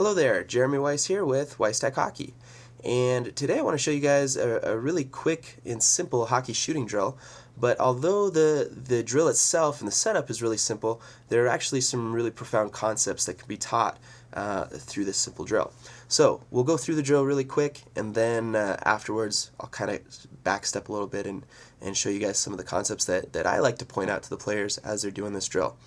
Hello there, Jeremy Weiss here with Weiss Tech Hockey. And today I want to show you guys a really quick and simple hockey shooting drill. But although the drill itself and the setup is really simple, there are actually some really profound concepts that can be taught through this simple drill. So we'll go through the drill really quick, and then afterwards I'll kind of backstep a little bit and show you guys some of the concepts that I like to point out to the players as they're doing this drill.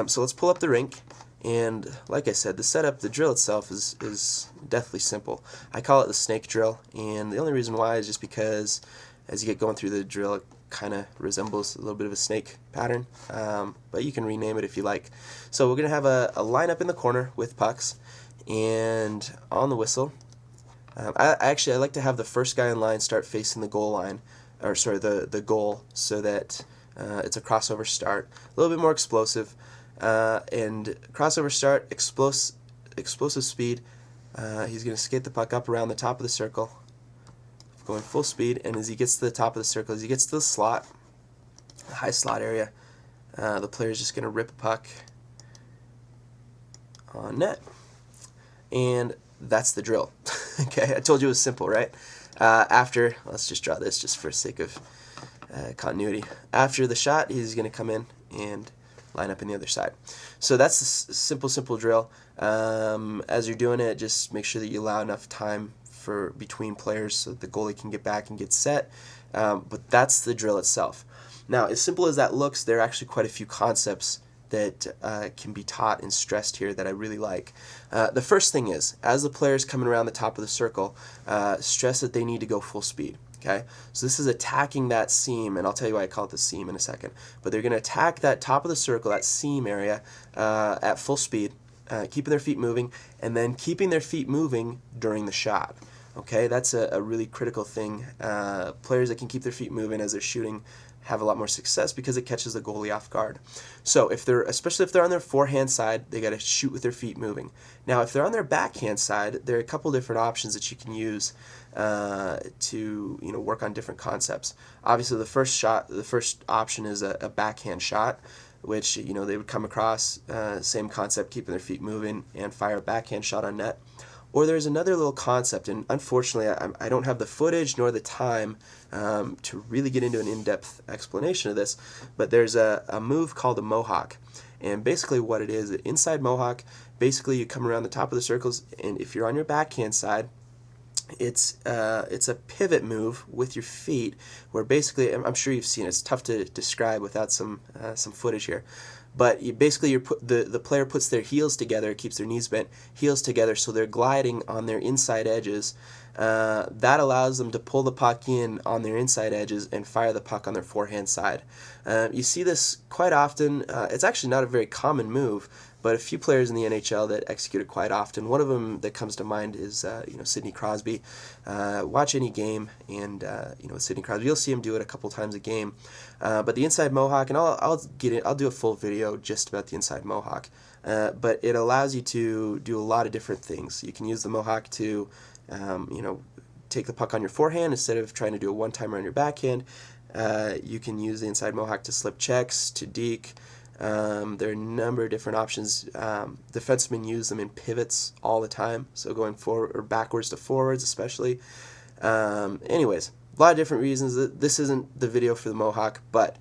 So let's pull up the rink. And like I said, the setup, the drill itself is deathly simple. I call it the snake drill, and the only reason why is just because as you get going through the drill, it kind of resembles a little bit of a snake pattern, but you can rename it if you like. So we're going to have a lineup in the corner with pucks, and on the whistle, I like to have the first guy in line start facing the goal line, or sorry, the goal, so that it's a crossover start, a little bit more explosive. And crossover start, explosive speed. He's going to skate the puck up around the top of the circle, going full speed, and as he gets to the top of the circle, as he gets to the slot, the high slot area, the player is just going to rip a puck on net. And that's the drill. Okay, I told you it was simple, right? Let's just draw this just for sake of continuity. After the shot, he's going to come in and line up in the other side. So that's the simple drill. As you're doing it, just make sure that you allow enough time for between players so that the goalie can get back and get set. But that's the drill itself. Now, as simple as that looks, there are actually quite a few concepts that can be taught and stressed here that I really like. The first thing is, as the player's coming around the top of the circle, stress that they need to go full speed. Okay, so this is attacking that seam, and I'll tell you why I call it the seam in a second. But they're going to attack that top of the circle, that seam area, at full speed, keeping their feet moving, and then keeping their feet moving during the shot. Okay, that's a really critical thing. Players that can keep their feet moving as they're shooting have a lot more success because it catches the goalie off guard. So especially if they're on their forehand side, they got to shoot with their feet moving. Now, if they're on their backhand side, there are a couple different options that you can use to work on different concepts. Obviously, the first option is a backhand shot, which they would come across, same concept, keeping their feet moving and fire a backhand shot on net. Or there's another little concept, and unfortunately I don't have the footage nor the time to really get into an in-depth explanation of this, but there's a move called a mohawk. And basically what it is, inside mohawk, basically you come around the top of the circles, and if you're on your backhand side, it's a pivot move with your feet, where basically, I'm sure you've seen it, it's tough to describe without some footage here. But the player puts their heels together, keeps their knees bent, heels together, so they're gliding on their inside edges. That allows them to pull the puck in on their inside edges and fire the puck on their forehand side. You see this quite often. It's actually not a very common move, but a few players in the NHL that execute it quite often. One of them that comes to mind is Sidney Crosby. Watch any game, and with Sidney Crosby, you'll see him do it a couple times a game. But the inside mohawk, and I'll do a full video just about the inside mohawk. But it allows you to do a lot of different things. You can use the mohawk to take the puck on your forehand instead of trying to do a one-timer on your backhand. You can use the inside mohawk to slip checks, to deke. There are a number of different options. Defensemen use them in pivots all the time, so going forward or backwards to forwards especially. Anyways, a lot of different reasons. This isn't the video for the mohawk, but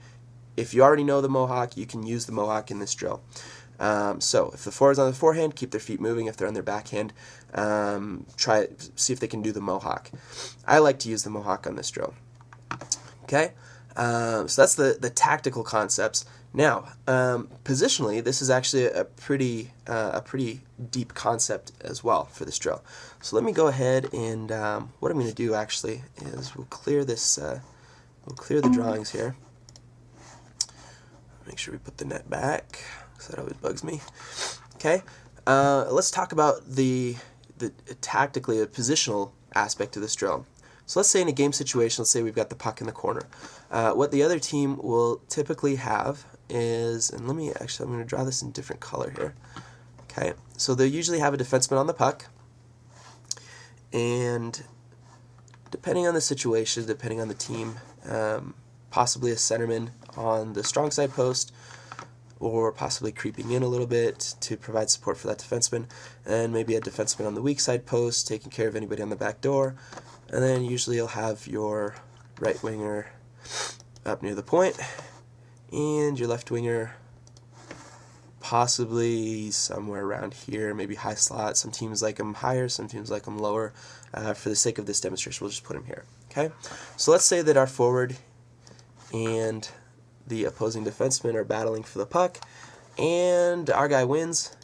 if you already know the mohawk, you can use the mohawk in this drill. So if the forward's on the forehand, keep their feet moving. If they're on their backhand, see if they can do the mohawk. I like to use the mohawk on this drill. Okay, so that's the tactical concepts. Now, positionally, this is actually a pretty deep concept as well for this drill. So let me go ahead and what I'm going to do actually is we'll clear this. We'll clear the drawings here. Make sure we put the net back, because that always bugs me. Okay, let's talk about the tactically the positional aspect of this drill. So let's say in a game situation, let's say we've got the puck in the corner. What the other team will typically have is, and I'm going to draw this in different color here. Okay, so they'll usually have a defenseman on the puck, and depending on the situation, depending on the team, possibly a centerman on the strong side post, or possibly creeping in a little bit to provide support for that defenseman, and maybe a defenseman on the weak side post taking care of anybody on the back door, and then usually you'll have your right winger up near the point, and your left winger possibly somewhere around here, maybe high slot. Some teams like them higher, some teams like them lower. For the sake of this demonstration, we'll just put him here. Okay, so let's say that our forward and the opposing defenseman are battling for the puck, and our guy wins,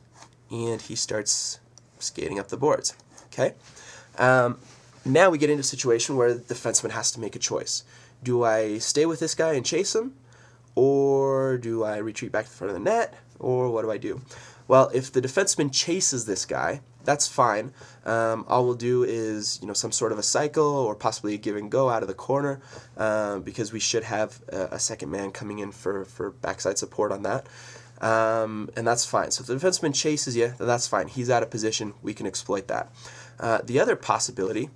and he starts skating up the boards. Okay, now we get into a situation where the defenseman has to make a choice. Do I stay with this guy and chase him, or do I retreat back to the front of the net, or what do I do? Well, if the defenseman chases this guy, that's fine. All we'll do is, some sort of a cycle or possibly a give and go out of the corner, because we should have a second man coming in for backside support on that. And that's fine. So if the defenseman chases you, then that's fine. He's out of position. We can exploit that. The other possibility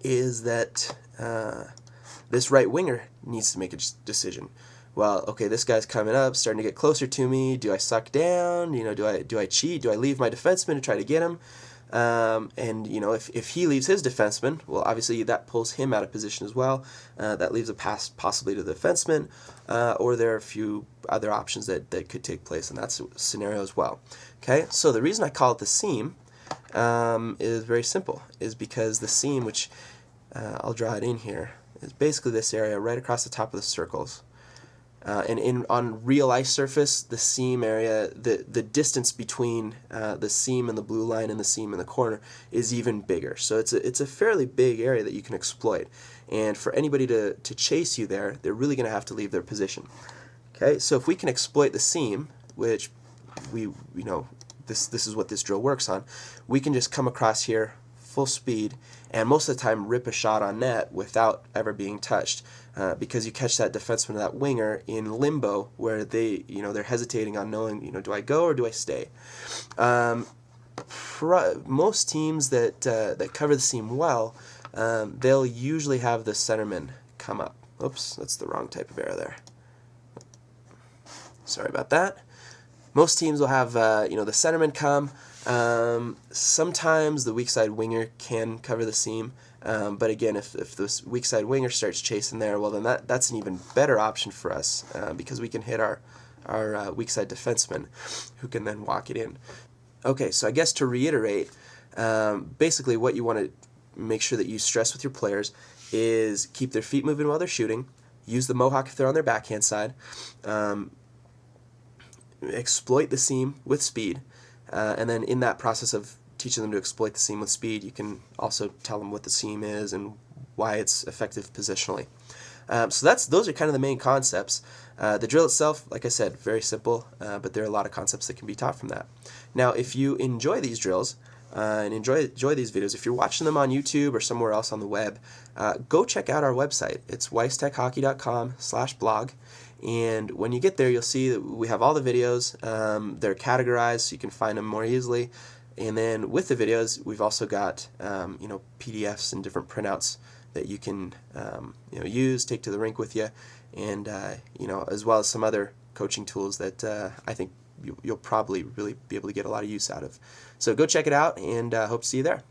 is that this right winger needs to make a decision. Well, okay, this guy's coming up, starting to get closer to me. Do I suck down? Do I cheat? Do I leave my defenseman to try to get him? And if he leaves his defenseman, well, obviously that pulls him out of position as well. That leaves a pass possibly to the defenseman, or there are a few other options that could take place in that scenario as well. Okay, so the reason I call it the seam is very simple, is because the seam, which I'll draw it in here, is basically this area right across the top of the circles. And on real ice surface, the seam area, the distance between the seam and the blue line and the seam in the corner is even bigger. So it's a fairly big area that you can exploit. And for anybody to chase you there, they're really going to have to leave their position. Okay, so if we can exploit the seam, which this is what this drill works on, we can just come across here full speed, and most of the time rip a shot on net without ever being touched, because you catch that defenseman or that winger in limbo where they're hesitating on knowing, do I go or do I stay? Most teams that cover the seam well, they'll usually have the centerman come up. Oops, that's the wrong type of error there. Sorry about that. Most teams will have the centerman come. Sometimes the weak side winger can cover the seam, but again, if the weak side winger starts chasing there, well then that's an even better option for us, because we can hit our weak side defenseman, who can then walk it in. Okay, so I guess to reiterate, basically what you want to make sure that you stress with your players is keep their feet moving while they're shooting, use the mohawk if they're on their backhand side, exploit the seam with speed, and then in that process of teaching them to exploit the seam with speed, you can also tell them what the seam is and why it's effective positionally. So those are kind of the main concepts. The drill itself, like I said, very simple, but there are a lot of concepts that can be taught from that. Now, if you enjoy these drills and enjoy these videos, if you're watching them on YouTube or somewhere else on the web, go check out our website. It's weisstechhockey.com/blog. And when you get there, you'll see that we have all the videos. They're categorized so you can find them more easily. And then with the videos, we've also got PDFs and different printouts that you can use, take to the rink with you, and as well as some other coaching tools that I think you'll probably really be able to get a lot of use out of. So go check it out, and hope to see you there.